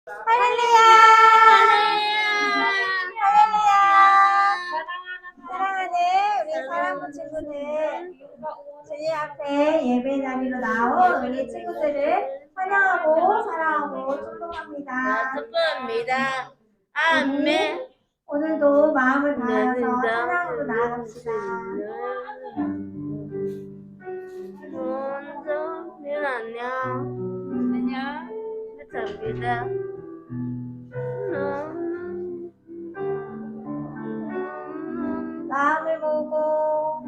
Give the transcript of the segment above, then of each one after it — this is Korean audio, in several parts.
할렐루야! 할렐루야! 사랑하는 우리 사랑부 친구들, 주님 앞에 예배 자리로 나온 우리 친구들을 환영하고 사랑하고 축복합니다. 축복합니다. 아멘. 오늘도 마음을 다해서 사랑으로 나아갑시다. 안녕. 감사합니다. 마음을 보고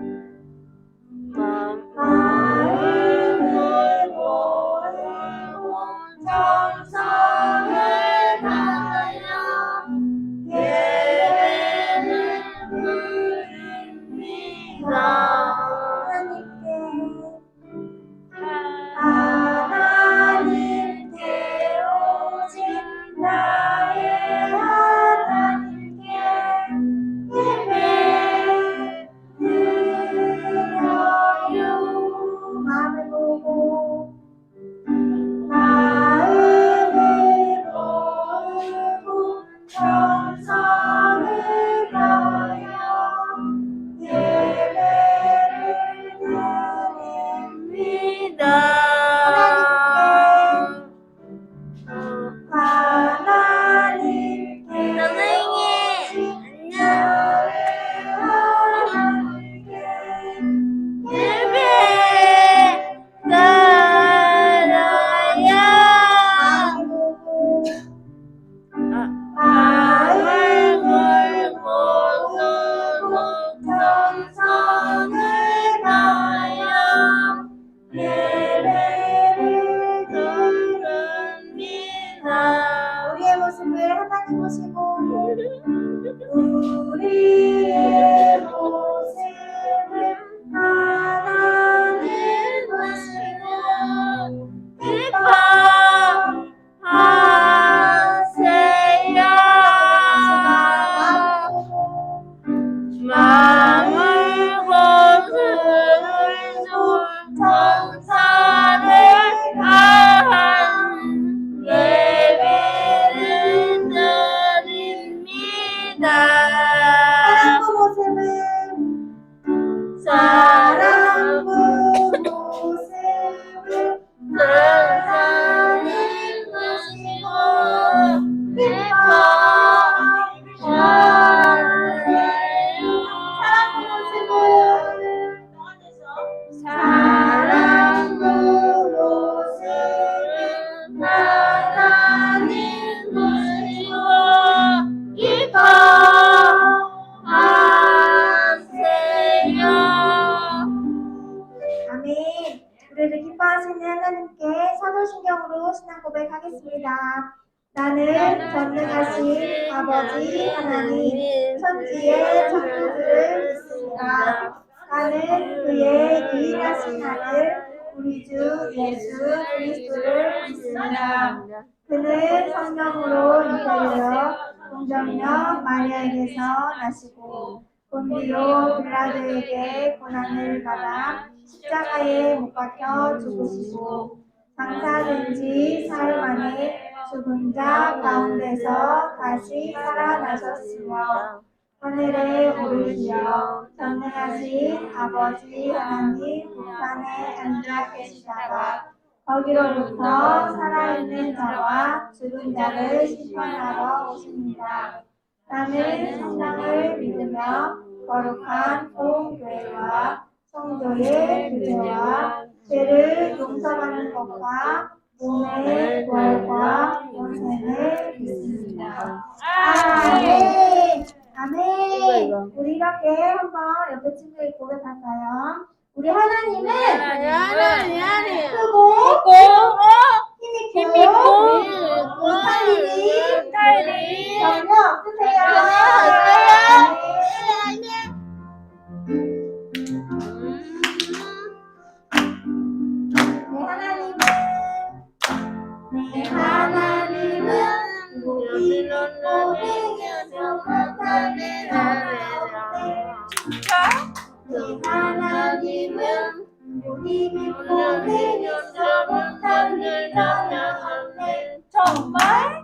정성을 다하여 예배를 드립니다. 하나님께 오직 나의 하나님께 예배 드려요. 마음을 보고 정성을 다하여 예배를 드립니다. 하나님께 선생님, 하나님께 예배 드려요. 마음을 걸고 정성을 다하여 예배를 드립니다. 우리의 모습을 하나님 보시고 우리의 모습을 하나님 보시고 기뻐하세요. 마음을 거스르 정사를 다한 예배를 드립니다. 사랑부 모습을 사랑부 모습을 세상을 보시고 기뻐하세요. 사랑부 모습을 하나님 보시고 기뻐하세요. 아멘. 우리를 기뻐하시는 하나님께 사도신경으로 신앙 고백하겠습니다. 나는 전능하신 아버지 하나님 천지의 창조주를 믿습니다. 나는 그의 유일하신 아들 우리 주 예수 그리스도를 믿습니다. 그는 성령으로 잉태되어 동정녀 마리아에게서 나시고 본디오 빌라도에게 고난을 받아 십자가에 못 박혀 죽으시고 장사된 지 사흘 만에 죽은 자 가운데서 다시 살아나셨으며 하늘에 오르시어 전능하신 아버지 하나님 우편에 앉아 계시다가 거기로부터 살아있는 자와 죽은 자를 심판하러 오십니다. 나는 성당을 믿으며 거룩한 공교회와 성도의 교제와 죄를 용서받는 것과 몸의 부활과 영생을 믿습니다. 아멘. 아멘. 우리 이렇게 한번 옆에 친구에게 고백할까요? 우리 하나님은 크고 힘있고 못할 일이 전혀 없으세요. 내 하나님은 목이 높고 능여서 못하는 하나 없네. 내 하나님은 목이 높고 능여서 못하는 하나 없네. 정말?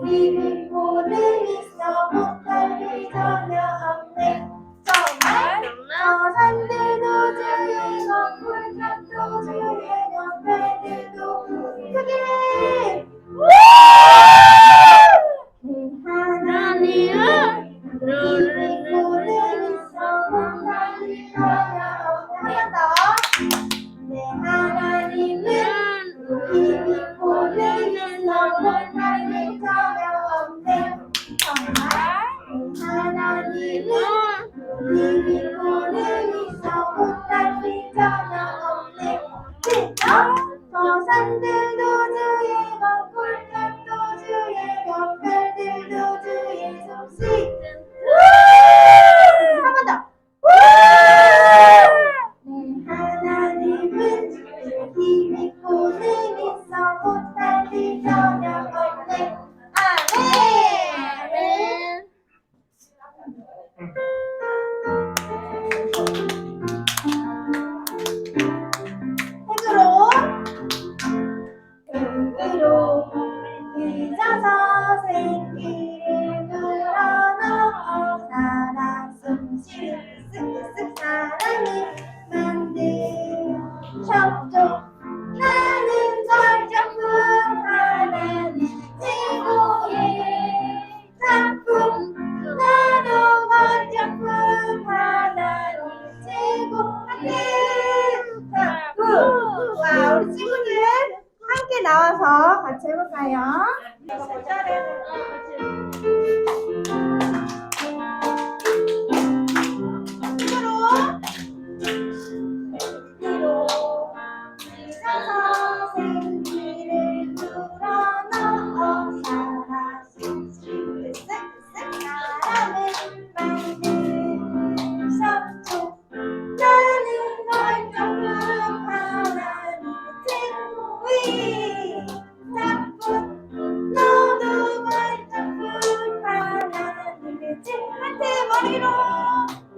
믿고는 있어 못할 일이 전혀 없네. 정말 저 산들도 주의 건물탑도 주의 옆에들도 크게 내 하나님은 믿고는 있어 못할 일이 전혀 없네. 한 번 더. 내 하나님은 믿고는 있어 못할 일이 전혀 없네. 정말 내 하나님은 믿고는 있어 못할 일이 전혀 없네. 진짜 저 산들도 주의 건물탑도 주의 별들도 주의 솜씨. 한 번 더. 내 하나님은 믿고는 있어 못할 일 전혀 없네. 아멘. 흙으로 빚어서 생기를 불어넣어 살아 숨쉬는 쓱쓱 사랑을 만드셨죠. 나는 걸작품 하나님 최고의 작품. 나도 걸작품 하나님 최고의 작품. 와, 우리 친구들 함께 나와서 같이 해볼까요? 흙으로 빚어서 생기를 불어넣어 살아 숨쉬는 쓱쓱 사람을 만드셨죠. 나는 걸작품 하나님의 최고의 작품. 너도 걸작품 하나님의 최고의 머리로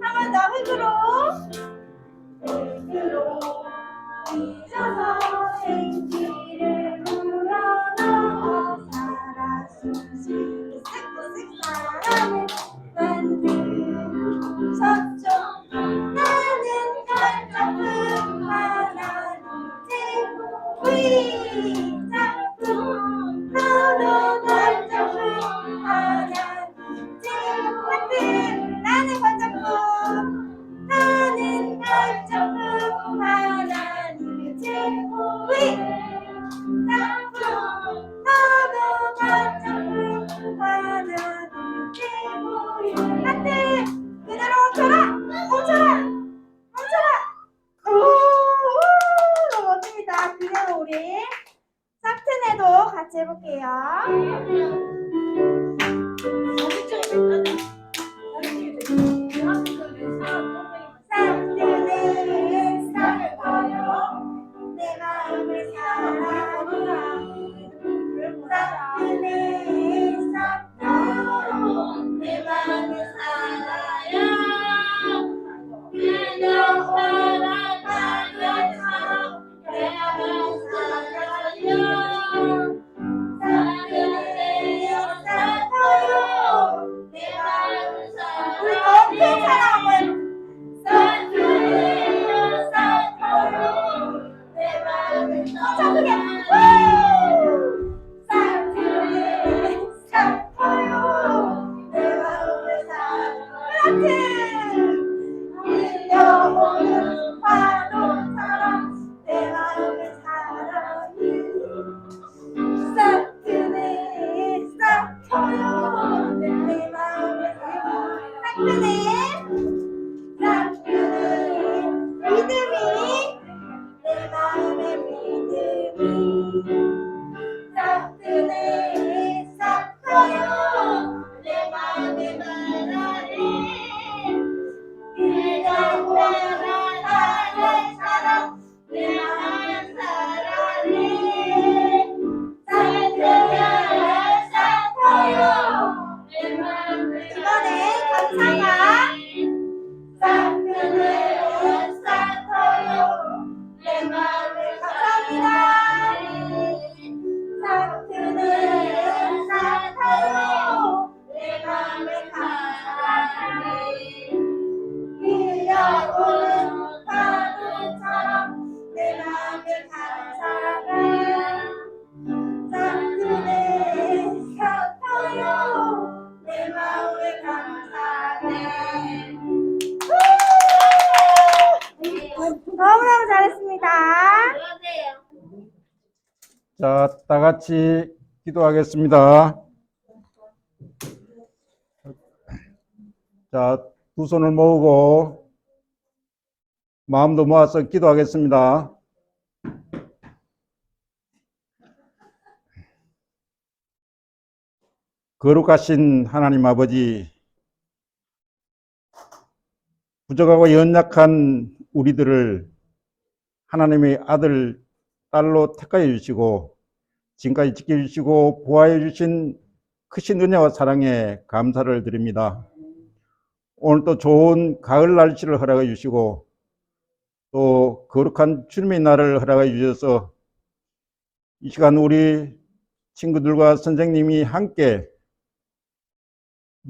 한 번 더. 흙으로 빚어서 생기를 불어넣어 살아 숨쉬는 쓱쓱 사람을 만드셨죠. 나는 걸작품 하나님 최고의 작품. 너도 걸작품 하나님 최고의. 나는 걸작품. 나는 걸작품 하나님의 최고의 작품. 너도 걸작품 하나님의 최고의. 하트 그대로 멈춰라. 너무 멋집니다. 그대로 우리 싹트네도 같이 해볼게요. 싹트네 싹터요 내 마음을 사랑하니. 싹트네 싹터요 내 마음을 사랑하니. 그녀 사랑하면서 내 마음을 사랑하여. 싹트네 싹터요 자, 다 같이 기도하겠습니다. 자, 두 손을 모으고 마음도 모아서 기도하겠습니다. 거룩하신 하나님 아버지, 부족하고 연약한 우리들을 하나님의 아들, 딸로 택하여 주시고 지금까지 지켜주시고 보호하여 주신 크신 은혜와 사랑에 감사를 드립니다. 오늘 또 좋은 가을 날씨를 허락해 주시고 또 거룩한 주님의 날을 허락해 주셔서 이 시간 우리 친구들과 선생님이 함께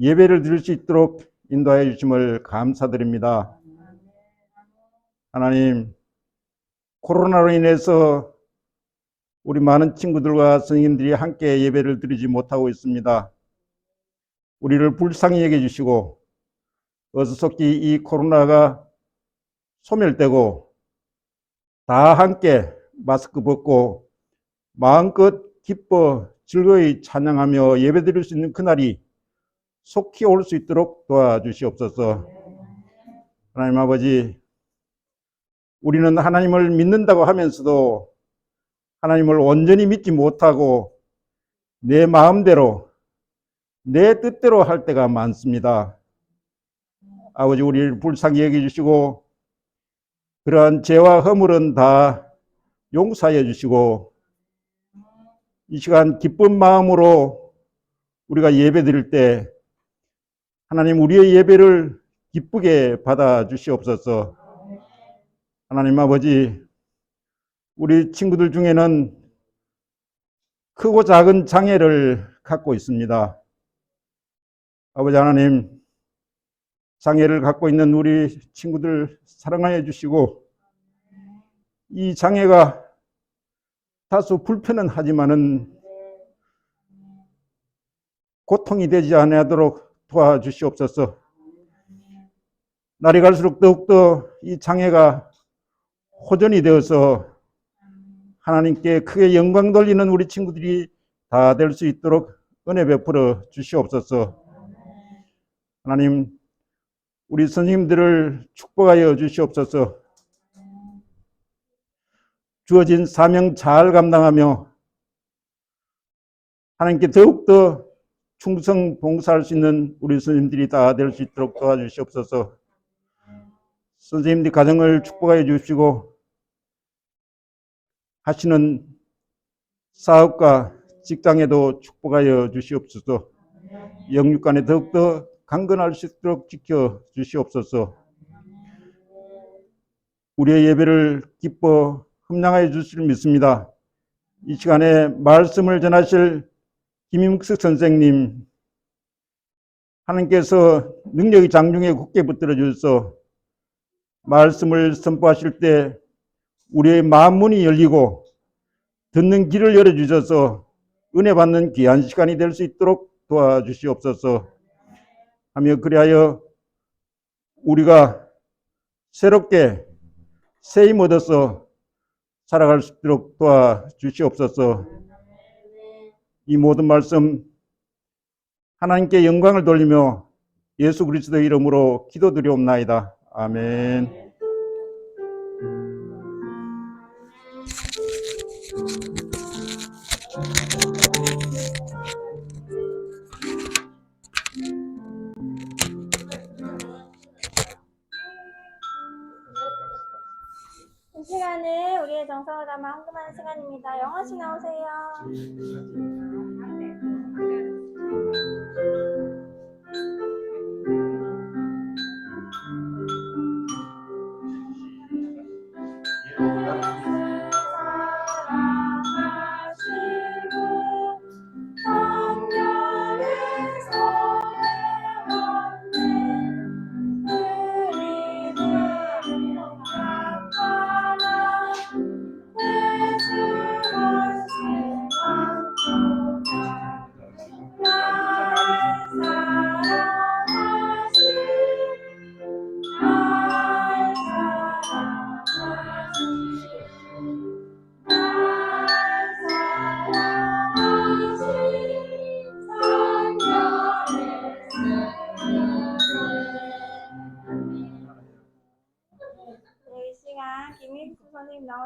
예배를 드릴 수 있도록 인도하여 주심을 감사드립니다. 하나님, 코로나로 인해서 우리 많은 친구들과 선생님들이 함께 예배를 드리지 못하고 있습니다. 우리를 불쌍히 여겨주시고 어서 속히 이 코로나가 소멸되고 다 함께 마스크 벗고 마음껏 기뻐 즐거이 찬양하며 예배드릴 수 있는 그날이 속히 올 수 있도록 도와주시옵소서. 하나님 아버지, 우리는 하나님을 믿는다고 하면서도 하나님을 온전히 믿지 못하고 내 마음대로 내 뜻대로 할 때가 많습니다. 아버지, 우리를 불쌍히 여겨주시고 그러한 죄와 허물은 다 용서하여 주시고 이 시간 기쁜 마음으로 우리가 예배 드릴 때 하나님, 우리의 예배를 기쁘게 받아 주시옵소서. 하나님 아버지, 우리 친구들 중에는 크고 작은 장애를 갖고 있습니다. 아버지 하나님, 장애를 갖고 있는 우리 친구들 사랑하여 주시고 이 장애가 다소 불편은 하지만은 고통이 되지 않도록 도와주시옵소서. 날이 갈수록 더욱더 이 장애가 호전이 되어서 하나님께 크게 영광 돌리는 우리 친구들이 다 될 수 있도록 은혜 베풀어 주시옵소서. 하나님, 우리 선생님들을 축복하여 주시옵소서. 주어진 사명 잘 감당하며 하나님께 더욱더 충성 봉사할 수 있는 우리 선생님들이 다 될 수 있도록 도와주시옵소서. 선생님들 가정을 축복하여 주시고 하시는 사업과 직장에도 축복하여 주시옵소서. 영육간에 더욱더 강건할 수 있도록 지켜 주시옵소서. 우리의 예배를 기뻐 흠양하여 주실 믿습니다. 이 시간에 말씀을 전하실 김임숙 선생님, 하나님께서 능력이 장중에 굳게 붙들어 주셔서 말씀을 선포하실 때 우리의 마음 문이 열리고 듣는 길을 열어주셔서 은혜 받는 귀한 시간이 될 수 있도록 도와주시옵소서 하며 그리하여 우리가 새롭게 새 힘 얻어서 살아갈 수 있도록 도와주시옵소서. 이 모든 말씀 하나님께 영광을 돌리며 예수 그리스도의 이름으로 기도드리옵나이다. 아멘. 이 시간은 우리의 정성을 담아 헌금하는 시간입니다. 영원 씨 나오세요.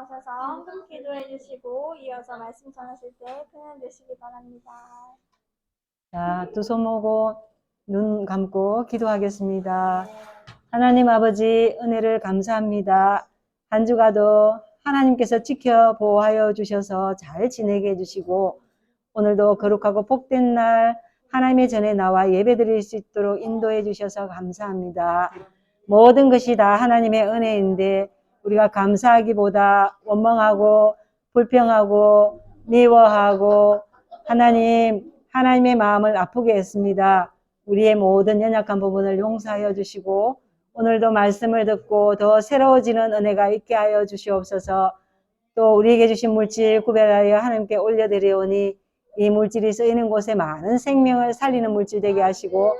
나오셔서 기도해 주시고 이어서 말씀 전하실 때 편안 되시기 바랍니다. 자, 두 손 모으고 눈 감고 기도하겠습니다. 하나님 아버지 은혜를 감사합니다. 한 주가도 하나님께서 지켜 보호하여 주셔서 잘 지내게 해주시고 오늘도 거룩하고 복된 날 하나님의 전에 나와 예배드릴 수 있도록 인도해 주셔서 감사합니다. 모든 것이 다 하나님의 은혜인데 우리가 감사하기보다 원망하고 불평하고 미워하고 하나님의 마음을 아프게 했습니다. 우리의 모든 연약한 부분을 용서하여 주시고 오늘도 말씀을 듣고 더 새로워지는 은혜가 있게 하여 주시옵소서. 또 우리에게 주신 물질 구별하여 하나님께 올려드리오니 이 물질이 쓰이는 곳에 많은 생명을 살리는 물질 되게 하시고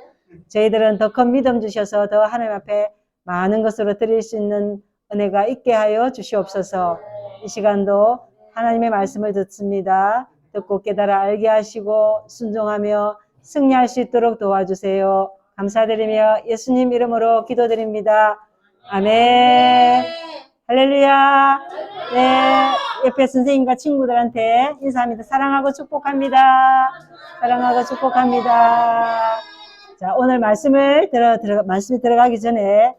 저희들은 더 큰 믿음 주셔서 더 하나님 앞에 많은 것으로 드릴 수 있는 은혜가 있게 하여 주시옵소서. 이 시간도 하나님의 말씀을 듣습니다. 듣고 깨달아 알게 하시고 순종하며 승리할 수 있도록 도와주세요. 감사드리며 예수님 이름으로 기도드립니다. 아멘. 할렐루야. 네, 옆에 선생님과 친구들한테 인사합니다. 사랑하고 축복합니다. 사랑하고 축복합니다. 자, 오늘 말씀이 들어가기 전에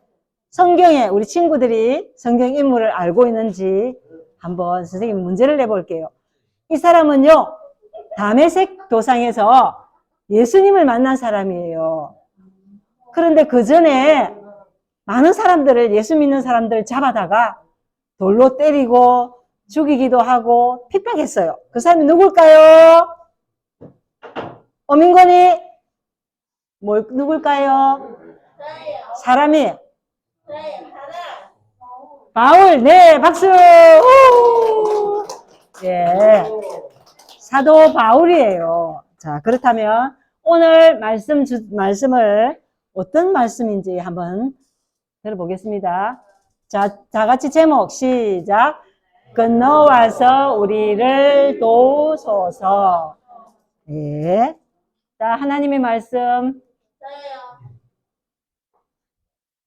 성경에 우리 친구들이 성경 인물을 알고 있는지 한번 선생님 문제를 내볼게요. 이 사람은요, 다메섹 도상에서 예수님을 만난 사람이에요. 그런데 그 전에 많은 사람들을, 예수 믿는 사람들을 잡아다가 돌로 때리고 죽이기도 하고 핍박했어요. 그 사람이 누굴까요? 어민건이 누굴까요? 사람이 바울. 네, 박수. 오! 예, 사도 바울이에요. 자, 그렇다면 오늘 말씀을 어떤 말씀인지 한번 들어보겠습니다. 자, 다 같이 제목 시작. 건너와서 우리를 도우소서. 예. 자, 하나님의 말씀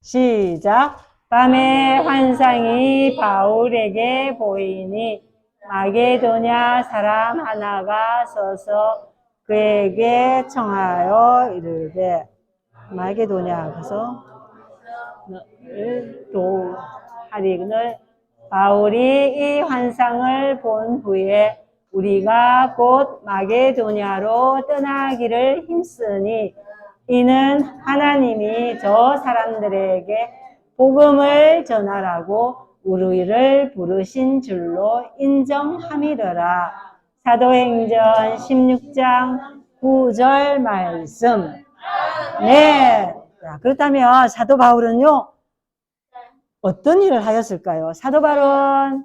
시작. 밤의 환상이 바울에게 보이니 마게도냐 사람 하나가 서서 그에게 청하여 이르되 마게도냐 가서 도하리거늘 바울이 이 환상을 본 후에 우리가 곧 마게도냐로 떠나기를 힘쓰니 이는 하나님이 저 사람들에게 복음을 전하라고 우리를 부르신 줄로 인정함이더라. 사도행전 16장 9절 말씀. 네. 자, 그렇다면 사도 바울은요, 어떤 일을 하였을까요? 사도 바울은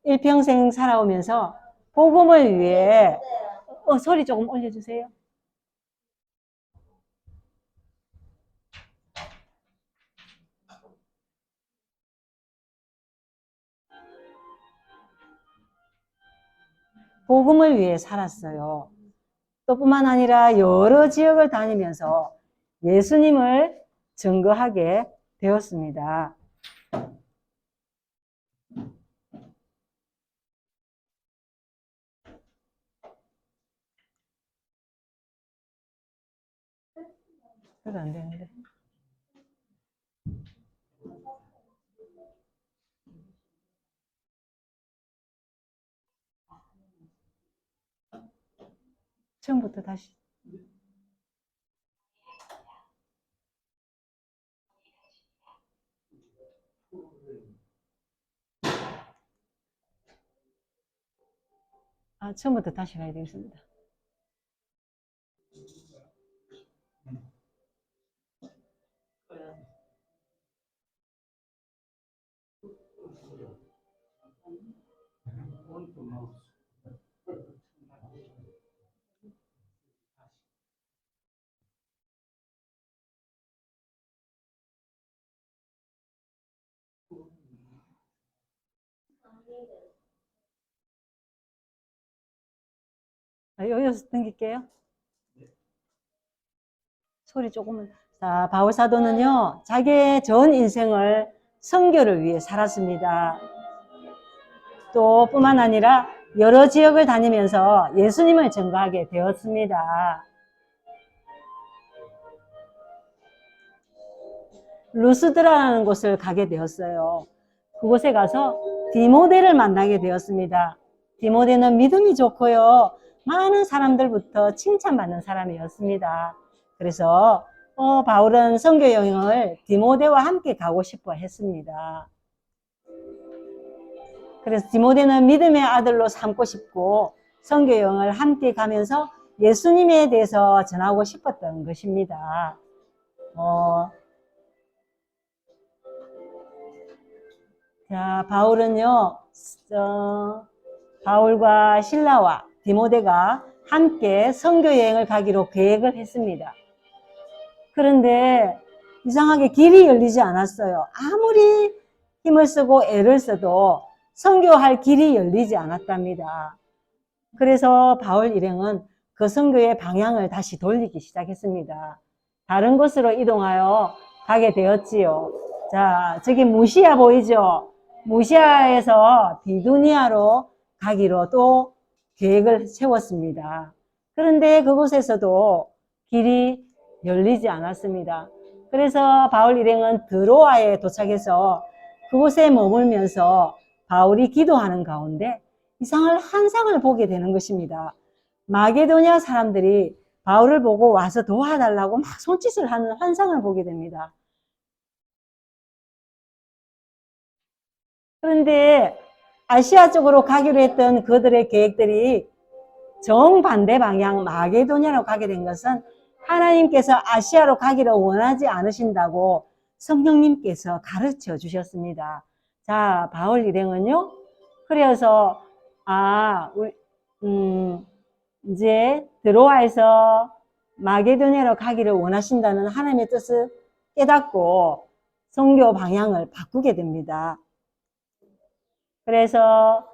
일평생 살아오면서 복음을 위해 소리 조금 올려주세요. 복음을 위해 살았어요. 또 뿐만 아니라 여러 지역을 다니면서 예수님을 증거하게 되었습니다. 그래도 안 되는데. 처음부터 다시. 처음부터 다시 가야 되겠습니다. 여기서 넘길게요. 소리 조금만. 자, 바울 사도는요, 자기의 전 인생을 선교를 위해 살았습니다. 또 뿐만 아니라 여러 지역을 다니면서 예수님을 증거하게 되었습니다. 루스드라라는 곳을 가게 되었어요. 그곳에 가서 디모데를 만나게 되었습니다. 디모데는 믿음이 좋고요. 많은 사람들부터 칭찬받는 사람이었습니다. 그래서 바울은 선교 여행을 디모데와 함께 가고 싶어 했습니다. 그래서 디모데는 믿음의 아들로 삼고 싶고 선교 여행을 함께 가면서 예수님에 대해서 전하고 싶었던 것입니다. 자, 바울은요, 바울과 실라와 디모데가 함께 선교 여행을 가기로 계획을 했습니다. 그런데 이상하게 길이 열리지 않았어요. 아무리 힘을 쓰고 애를 써도 선교할 길이 열리지 않았답니다. 그래서 바울 일행은 그 선교의 방향을 다시 돌리기 시작했습니다. 다른 곳으로 이동하여 가게 되었지요. 자, 저기 무시아 보이죠? 무시아에서 비두니아로 가기로 또 계획을 세웠습니다. 그런데 그곳에서도 길이 열리지 않았습니다. 그래서 바울 일행은 드로아에 도착해서 그곳에 머물면서 바울이 기도하는 가운데 이상한 환상을 보게 되는 것입니다. 마게도냐 사람들이 바울을 보고 와서 도와달라고 막 손짓을 하는 환상을 보게 됩니다. 그런데 아시아 쪽으로 가기로 했던 그들의 계획들이 정반대 방향 마게도냐로 가게 된 것은 하나님께서 아시아로 가기를 원하지 않으신다고 성령님께서 가르쳐 주셨습니다. 자, 바울 일행은요, 그래서 이제 드로아에서 마게도냐로 가기를 원하신다는 하나님의 뜻을 깨닫고 선교 방향을 바꾸게 됩니다. 그래서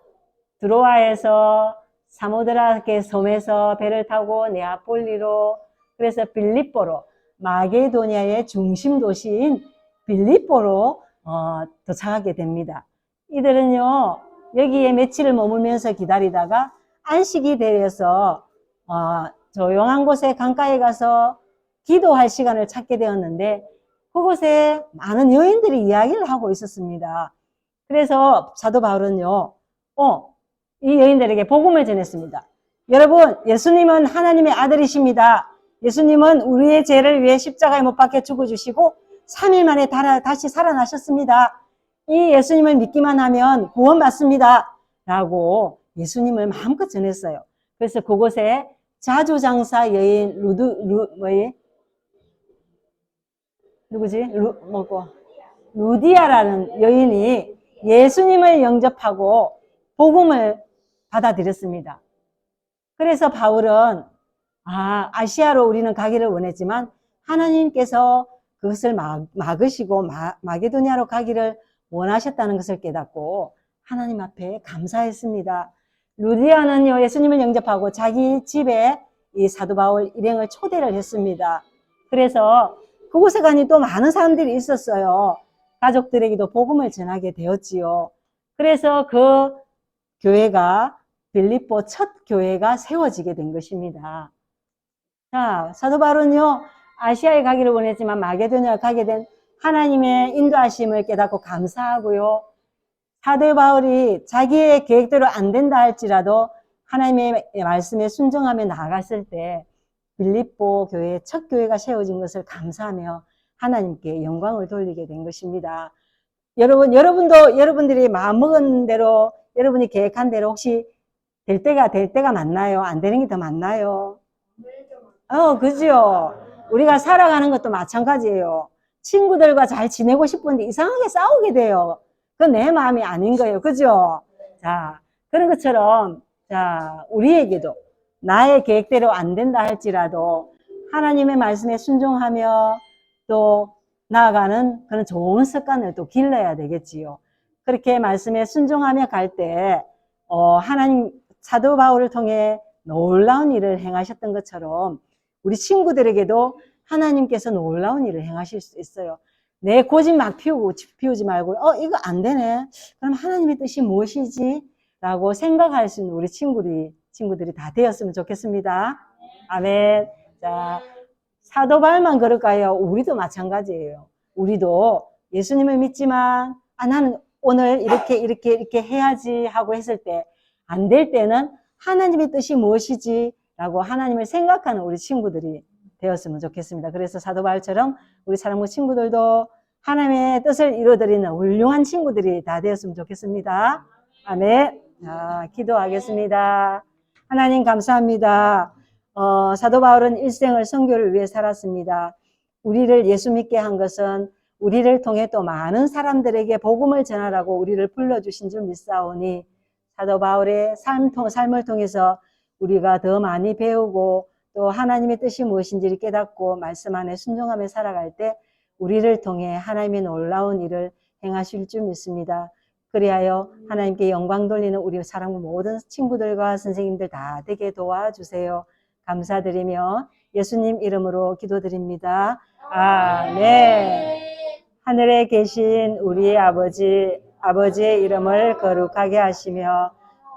드로아에서 사모드라케 섬에서 배를 타고 네아폴리로, 그래서 빌립보로, 마게도냐의 중심 도시인 빌립보로 도착하게 됩니다. 이들은요, 여기에 며칠을 머물면서 기다리다가 안식이 되어서 조용한 곳에 강가에 가서 기도할 시간을 찾게 되었는데 그곳에 많은 여인들이 이야기를 하고 있었습니다. 그래서 사도 바울은요, 이 여인들에게 복음을 전했습니다. 여러분, 예수님은 하나님의 아들이십니다. 예수님은 우리의 죄를 위해 십자가에 못 박혀 죽어주시고 3일 만에 다시 살아나셨습니다. 이 예수님을 믿기만 하면 구원받습니다. 라고 예수님을 마음껏 전했어요. 그래서 그곳에 자주장사 여인 루디아라는 여인이 예수님을 영접하고 복음을 받아들였습니다. 그래서 바울은 아시아로 우리는 가기를 원했지만 하나님께서 그것을 막으시고 마게도냐로 가기를 원하셨다는 것을 깨닫고 하나님 앞에 감사했습니다. 루디아는요, 예수님을 영접하고 자기 집에 이 사도 바울 일행을 초대를 했습니다. 그래서 그곳에 가니 또 많은 사람들이 있었어요. 가족들에게도 복음을 전하게 되었지요. 그래서 그 교회가 빌립보 첫 교회가 세워지게 된 것입니다. 자, 사도 바울은요, 아시아에 가기를 원했지만 마게도냐에 가게 된 하나님의 인도하심을 깨닫고 감사하고요. 사도 바울이 자기의 계획대로 안 된다 할지라도 하나님의 말씀에 순종하며 나아갔을 때 빌립보 교회 첫 교회가 세워진 것을 감사하며 하나님께 영광을 돌리게 된 것입니다. 여러분들이 마음먹은 대로, 여러분이 계획한 대로 혹시 될 때가 많나요? 안 되는 게 더 많나요? 그죠? 우리가 살아가는 것도 마찬가지예요. 친구들과 잘 지내고 싶은데 이상하게 싸우게 돼요. 그건 내 마음이 아닌 거예요. 그죠? 자, 그런 것처럼, 자, 우리에게도 나의 계획대로 안 된다 할지라도 하나님의 말씀에 순종하며 또 나아가는 그런 좋은 습관을 또 길러야 되겠지요. 그렇게 말씀에 순종하며 갈 때, 하나님, 사도 바울을 통해 놀라운 일을 행하셨던 것처럼 우리 친구들에게도 하나님께서 놀라운 일을 행하실 수 있어요. 내 고집 막 피우지 말고, 이거 안 되네. 그럼 하나님의 뜻이 무엇이지? 라고 생각할 수 있는 우리 친구들이 다 되었으면 좋겠습니다. 아멘. 자, 사도 바울만 그럴까요? 우리도 마찬가지예요. 우리도 예수님을 믿지만, 나는 오늘 이렇게 해야지 하고 했을 때, 안 될 때는 하나님의 뜻이 무엇이지? 라고 하나님을 생각하는 우리 친구들이 되었으면 좋겠습니다. 그래서 사도 바울처럼 우리 사랑부 친구들도 하나님의 뜻을 이루어드리는 훌륭한 친구들이 다 되었으면 좋겠습니다. 아멘. 자, 기도하겠습니다. 하나님 감사합니다. 사도 바울은 일생을 선교를 위해 살았습니다. 우리를 예수 믿게 한 것은 우리를 통해 또 많은 사람들에게 복음을 전하라고 우리를 불러주신 줄 믿사오니 사도 바울의 삶을 통해서 우리가 더 많이 배우고 또 하나님의 뜻이 무엇인지를 깨닫고 말씀 안에 순종하며 살아갈 때 우리를 통해 하나님의 놀라운 일을 행하실 줄 믿습니다. 그리하여 하나님께 영광 돌리는 우리 사랑부 모든 친구들과 선생님들 다 되게 도와주세요. 감사드리며 예수님 이름으로 기도드립니다. 아멘. 하늘에 계신 우리 아버지의 이름을 거룩하게 하시며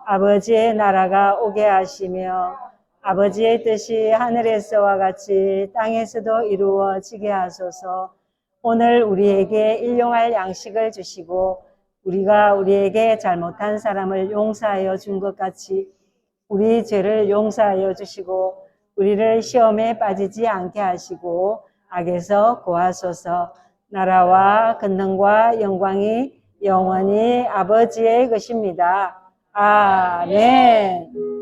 아버지의 나라가 오게 하시며 아버지의 뜻이 하늘에서와 같이 땅에서도 이루어지게 하소서. 오늘 우리에게 일용할 양식을 주시고 우리가 우리에게 잘못한 사람을 용서하여 준 것 같이 우리 죄를 용서하여 주시고 우리를 시험에 빠지지 않게 하시고 악에서 구하소서. 나라와 권능과 영광이 영원히 아버지의 것입니다. 아멘.